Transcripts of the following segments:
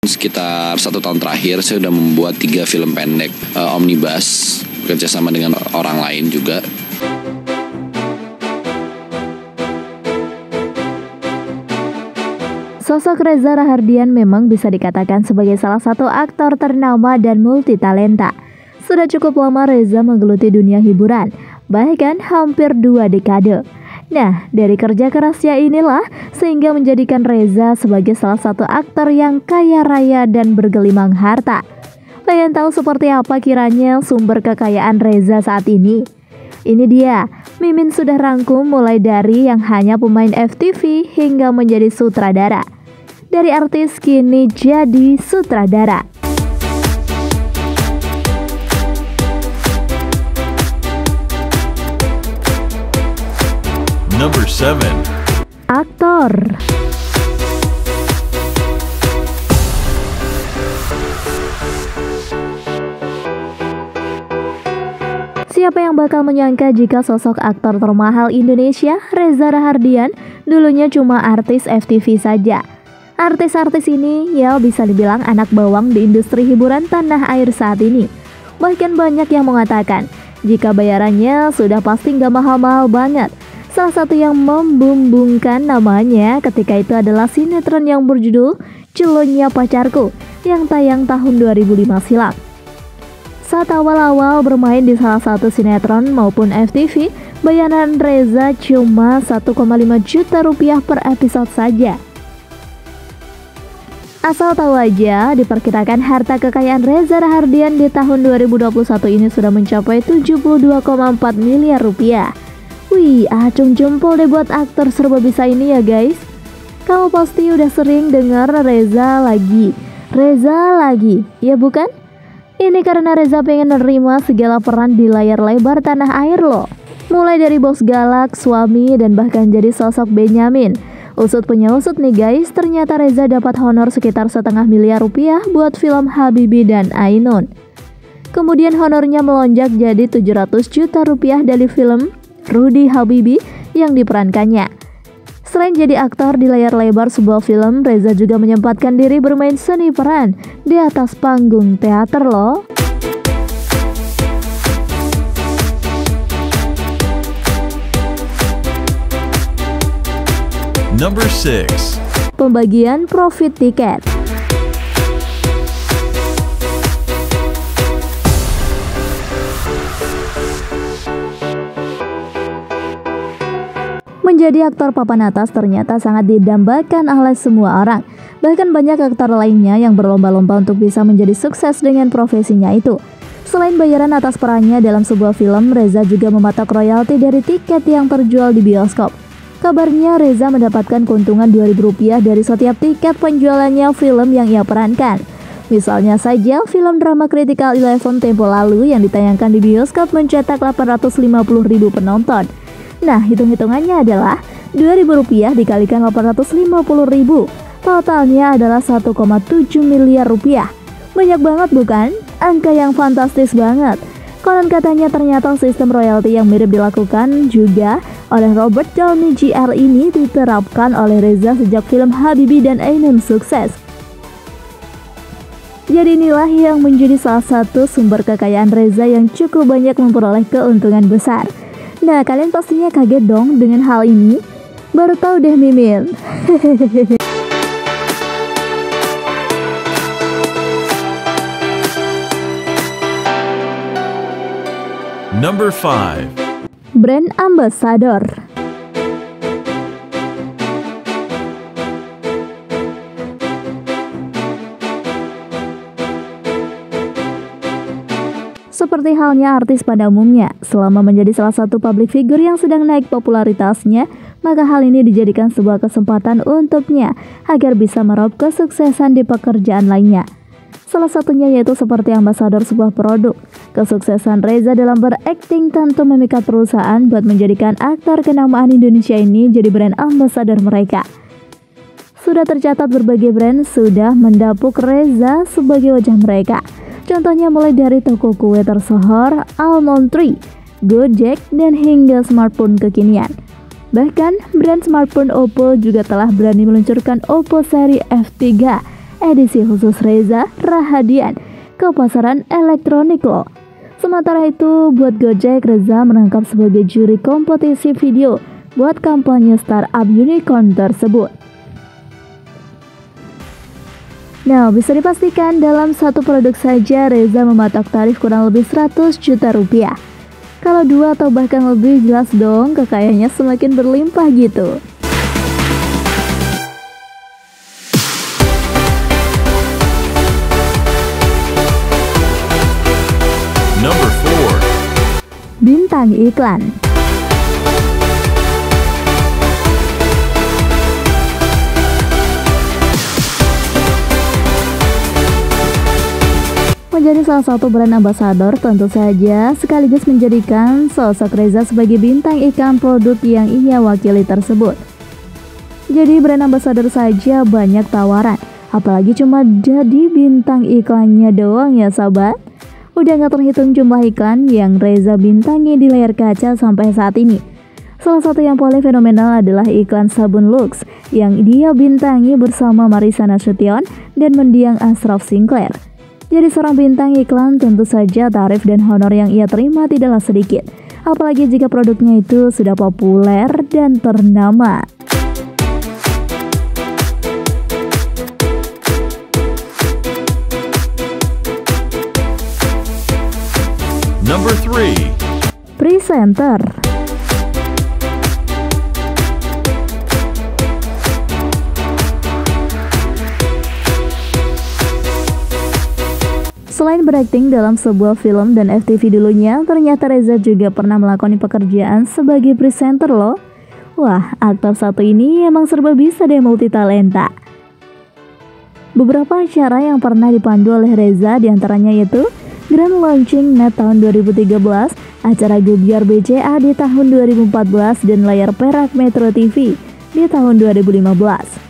Sekitar 1 tahun terakhir saya sudah membuat 3 film pendek omnibus bekerjasama dengan orang lain juga. Sosok Reza Rahardian memang bisa dikatakan sebagai salah satu aktor ternama dan multitalenta. Sudah cukup lama Reza menggeluti dunia hiburan, bahkan hampir 2 dekade. Nah, dari kerja kerasnya inilah sehingga menjadikan Reza sebagai salah satu aktor yang kaya raya dan bergelimang harta. Pengen tahu seperti apa kiranya sumber kekayaan Reza saat ini? Ini dia, Mimin sudah rangkum mulai dari yang hanya pemain FTV hingga menjadi sutradara. Dari artis kini jadi sutradara. Number 7. Aktor. Siapa yang bakal menyangka jika sosok aktor termahal Indonesia, Reza Rahardian, dulunya cuma artis FTV saja. Artis-artis ini ya bisa dibilang anak bawang di industri hiburan tanah air saat ini. Bahkan banyak yang mengatakan, jika bayarannya sudah pasti nggak mahal-mahal banget. Salah satu yang membumbungkan namanya ketika itu adalah sinetron yang berjudul Celonya Pacarku yang tayang tahun 2005 silam. Saat awal-awal bermain di salah satu sinetron maupun FTV, bayaran Reza cuma 1,5 juta rupiah per episode saja. Asal tahu aja, diperkirakan harta kekayaan Reza Rahardian di tahun 2021 ini sudah mencapai 72,4 miliar rupiah. Wih, acung jempol deh buat aktor serba bisa ini ya guys. Kamu pasti udah sering dengar Reza lagi, ya bukan? Ini karena Reza pengen menerima segala peran di layar lebar tanah air loh. Mulai dari bos galak, suami, dan bahkan jadi sosok Benyamin. Usut punya usut nih guys, ternyata Reza dapat honor sekitar 1,5 miliar rupiah buat film Habibie dan Ainun. Kemudian honornya melonjak jadi 700 juta rupiah dari film Rudy Habibie yang diperankannya. Selain jadi aktor di layar lebar sebuah film, Reza juga menyempatkan diri bermain seni peran di atas panggung teater loh. Number 6. Pembagian profit tiket. Menjadi aktor papan atas ternyata sangat didambakan oleh semua orang. Bahkan banyak aktor lainnya yang berlomba-lomba untuk bisa menjadi sukses dengan profesinya itu. Selain bayaran atas perannya dalam sebuah film, Reza juga mematok royalti dari tiket yang terjual di bioskop. Kabarnya Reza mendapatkan keuntungan Rp2.000 dari setiap tiket penjualannya film yang ia perankan. Misalnya saja film drama Critical 11 tempo lalu yang ditayangkan di bioskop mencetak 850.000 penonton. Nah, hitung-hitungannya adalah Rp2.000 dikalikan 850.000. Totalnya adalah 1,7 miliar rupiah. Banyak banget bukan? Angka yang fantastis banget. Konon katanya ternyata sistem royalti yang mirip dilakukan juga oleh Robert Downey Jr. ini diterapkan oleh Reza sejak film Habibie dan Ainun sukses. Jadi inilah yang menjadi salah satu sumber kekayaan Reza yang cukup banyak memperoleh keuntungan besar. Nah, kalian pastinya kaget dong dengan hal ini. Baru tahu deh Mimin. Number 5. Brand Ambassador. Seperti halnya artis pada umumnya, selama menjadi salah satu public figure yang sedang naik popularitasnya, maka hal ini dijadikan sebuah kesempatan untuknya agar bisa meraup kesuksesan di pekerjaan lainnya. Salah satunya yaitu seperti ambasador sebuah produk. Kesuksesan Reza dalam berakting tentu memikat perusahaan buat menjadikan aktor kenamaan Indonesia ini jadi brand ambasador mereka. Sudah tercatat berbagai brand sudah mendapuk Reza sebagai wajah mereka. Contohnya mulai dari toko kue tersohor, Almond Tree, Gojek, dan hingga smartphone kekinian. Bahkan brand smartphone Oppo juga telah berani meluncurkan Oppo seri F3 edisi khusus Reza Rahadian ke pasaran elektronik loh. Sementara itu, buat Gojek, Reza menangkap sebagai juri kompetisi video buat kampanye startup unicorn tersebut. Nah, bisa dipastikan dalam satu produk saja Reza mematok tarif kurang lebih 100 juta rupiah. Kalau 2 atau bahkan lebih, jelas dong kekayaannya semakin berlimpah gitu. Number 4. Bintang iklan. Menjadi salah satu brand ambassador, tentu saja sekaligus menjadikan sosok Reza sebagai bintang iklan produk yang ia wakili tersebut. Jadi brand ambassador saja banyak tawaran, apalagi cuma jadi bintang iklannya doang ya sahabat. Udah gak terhitung jumlah iklan yang Reza bintangi di layar kaca sampai saat ini. Salah satu yang paling fenomenal adalah iklan sabun Lux yang dia bintangi bersama Marissa Nasution dan mendiang Ashraf Sinclair. Jadi seorang bintang iklan tentu saja tarif dan honor yang ia terima tidaklah sedikit. Apalagi jika produknya itu sudah populer dan ternama. Number 3. Presenter. Selain berakting dalam sebuah film dan FTV dulunya, ternyata Reza juga pernah melakoni pekerjaan sebagai presenter loh. Wah, aktor satu ini emang serba bisa deh, multitalenta. Beberapa acara yang pernah dipandu oleh Reza diantaranya yaitu Grand Launching Net tahun 2013, acara Gebiar BCA di tahun 2014, dan layar perak Metro TV di tahun 2015.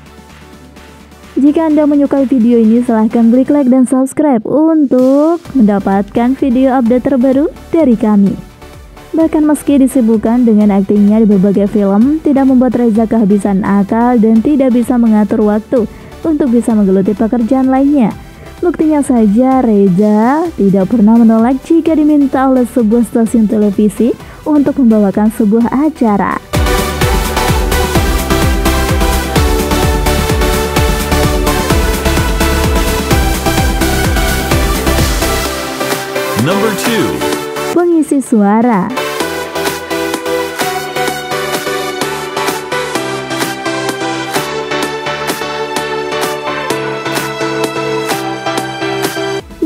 Jika Anda menyukai video ini, silahkan klik like dan subscribe untuk mendapatkan video update terbaru dari kami. Bahkan meski disibukkan dengan aktingnya di berbagai film, tidak membuat Reza kehabisan akal dan tidak bisa mengatur waktu untuk bisa menggeluti pekerjaan lainnya. Buktinya saja, Reza tidak pernah menolak jika diminta oleh sebuah stasiun televisi untuk membawakan sebuah acara. Number 2. Pengisi suara.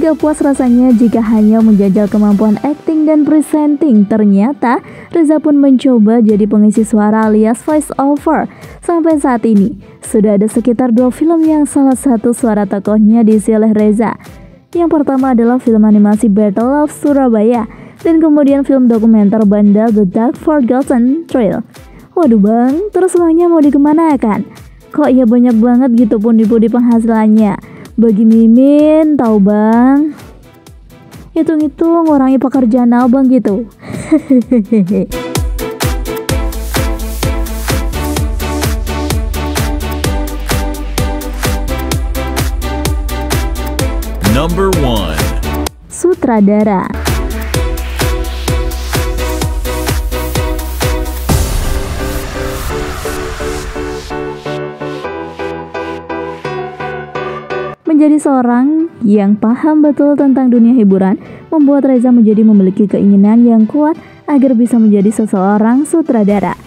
Gak puas rasanya jika hanya menjajal kemampuan acting dan presenting, ternyata Reza pun mencoba jadi pengisi suara alias voice over. Sampai saat ini, sudah ada sekitar 2 film yang salah satu suara tokohnya diisi oleh Reza. Yang pertama adalah film animasi Battle of Surabaya, dan kemudian film dokumenter Bandel The Dark Forgotten Trail. Waduh bang, terus uangnya mau dikemanakan? Kok ya banyak banget gitu pundi-pundi penghasilannya? Bagi Mimin, tahu bang? Hitung-hitung ngurangi pekerjaan abang gitu. Number 1. Sutradara. Menjadi seorang yang paham betul tentang dunia hiburan membuat Reza menjadi memiliki keinginan yang kuat agar bisa menjadi seseorang sutradara.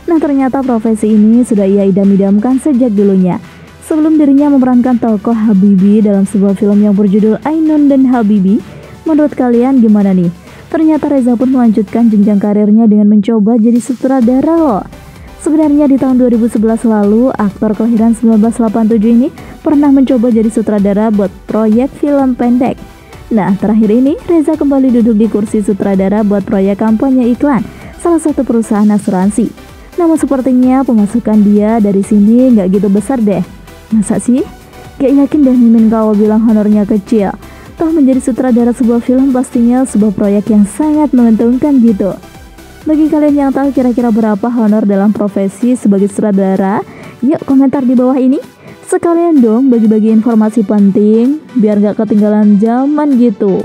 Nah, ternyata profesi ini sudah ia idam-idamkan sejak dulunya. Sebelum dirinya memerankan tokoh Habibie dalam sebuah film yang berjudul Ainun dan Habibie, menurut kalian gimana nih? Ternyata Reza pun melanjutkan jenjang karirnya dengan mencoba jadi sutradara loh. Sebenarnya di tahun 2011 lalu, aktor kelahiran 1987 ini pernah mencoba jadi sutradara buat proyek film pendek. Nah, terakhir ini Reza kembali duduk di kursi sutradara buat proyek kampanye iklan salah satu perusahaan asuransi. Namun sepertinya pemasukan dia dari sini nggak gitu besar deh. Masa sih? Gak yakin deh Mimin kalau bilang honornya kecil. Toh menjadi sutradara sebuah film pastinya sebuah proyek yang sangat menguntungkan gitu. Bagi kalian yang tahu kira-kira berapa honor dalam profesi sebagai sutradara, yuk komentar di bawah ini. Sekalian dong bagi-bagi informasi penting biar gak ketinggalan zaman gitu.